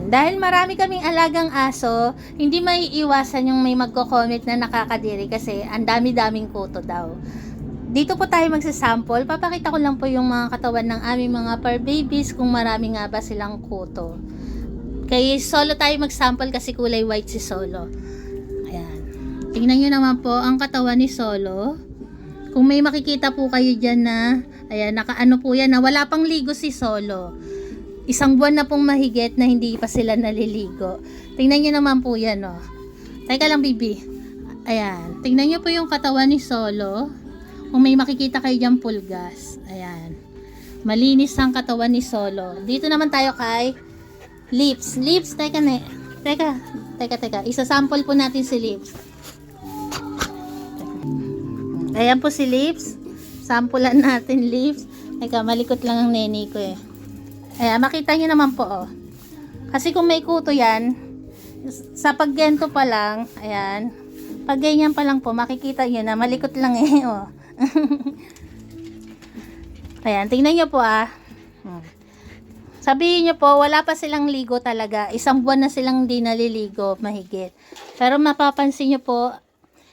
Dahil marami kaming alagang aso, hindi maiiwasan yung may magko-comment na nakakadiri kasi ang dami-daming kuto daw. Dito po tayo magsasample. Papakita ko lang po yung mga katawan ng aming mga fur babies kung marami nga ba silang kuto. Kay Solo tayo magsample kasi kulay white si Solo. Ayan. Tingnan nyo naman po ang katawan ni Solo. Kung may makikita po kayo dyan na, ayan, nakaano po yan na wala pang ligo si Solo. Isang buwan na pong mahigit na hindi pa sila naliligo. Tingnan nyo naman po yan, oh. Teka lang, Bibi. Ayan. Tingnan nyo po yung katawan ni Solo. Kung may makikita kayo dyan, pulgas. Ayan. Malinis ang katawan ni Solo. Dito naman tayo kay Lips. Lips, teka. Isasample po natin si Lips. Ayan po si Lips. Sampulan natin Lips. Teka, malikot lang ang neni ko eh. Ayan, makita nyo naman po, oh. Kasi kung may kuto yan, sa paggento pa lang, ayan, pag ganyan pa lang po, makikita nyo na malikot lang eh, oh. Ayan, tingnan nyo po, ah. Sabihin nyo po, wala pa silang ligo talaga. Isang buwan na silang di naliligo, mahigit. Pero mapapansin nyo po,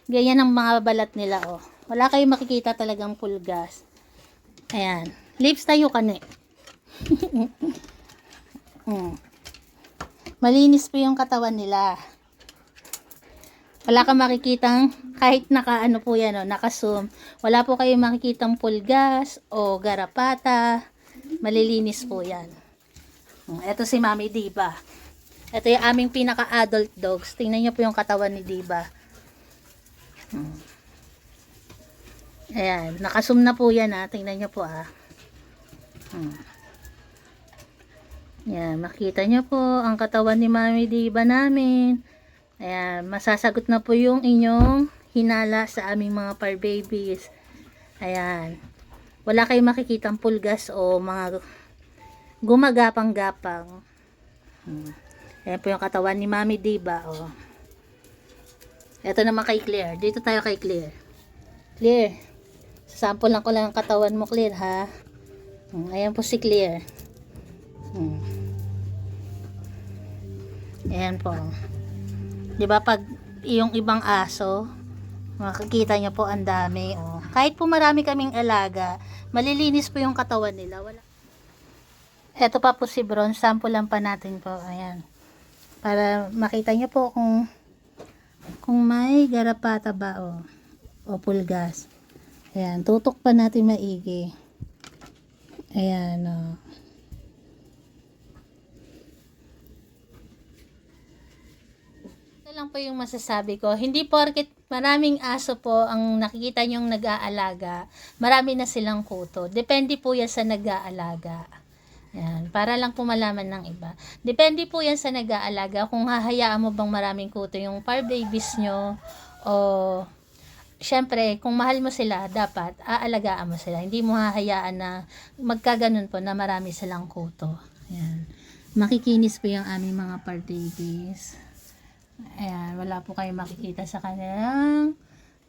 ganyan ang mga balat nila, oh. Wala kayong makikita talagang pulgas. Ayan, lips tayo ka na eh. Malinis po yung katawan nila. Wala kang makikitang kahit nakaano po yan, oh, naka-zoom. Wala po kayong makikitang pulgas o garapata. Malilinis po yan. Ito si Mami Diva. Ito yung aming pinaka-adult dogs. Tingnan nyo po yung katawan ni Diva. Ayan, naka-zoom na po yan, ha. Tingnan nyo po, ha. Ayan, makita nyo po ang katawan ni Mami Diva namin. Ayan, masasagot na po yung inyong hinala sa aming mga fur babies. Ayan, wala kayong makikitang pulgas o mga gumagapang-gapang. Ayan po yung katawan ni Mami Diva. Oh. Ito naman kay Claire. Dito tayo kay Claire. Claire, sasample lang ko lang ang katawan mo, Claire, ha. Ayan po si Claire. Ayan po. Diba pag yung ibang aso, makikita nyo po ang dami. Oh. Kahit po marami kaming alaga, malilinis po yung katawan nila. Wala. Ito pa po si Bronze. Sample lang pa natin po. Ayan. Para makita nyo po kung may garapata ba o pulgas. Ayan. Tutok pa natin maigi. Ayan. Oh. Lang po yung masasabi ko. Hindi porket maraming aso po ang nakikita nyong nag-aalaga, marami na silang kuto. Depende po yan sa nag-aalaga. Yan, para lang po malaman ng iba. Depende po yan sa nag-aalaga kung hahayaan mo bang maraming kuto yung fur babies nyo o syempre, kung mahal mo sila, dapat aalagaan mo sila. Hindi mo hahayaan na magkaganon po na marami silang kuto. Yan. Makikinis po yung aming mga fur babies. Ayan, wala po kayong makikita sa kanilang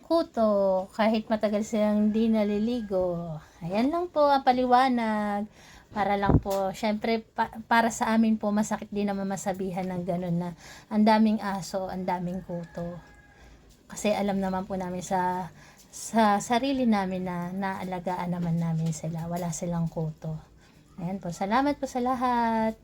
kuto kahit matagal silang hindi naliligo. Ayan lang po ang paliwanag para lang po, syempre para sa amin po masakit din naman masabihan ng ganun na ang daming aso, ang daming kuto. Kasi alam naman po namin sa sarili namin na naalagaan naman namin sila, wala silang kuto. Ayan po, salamat po sa lahat.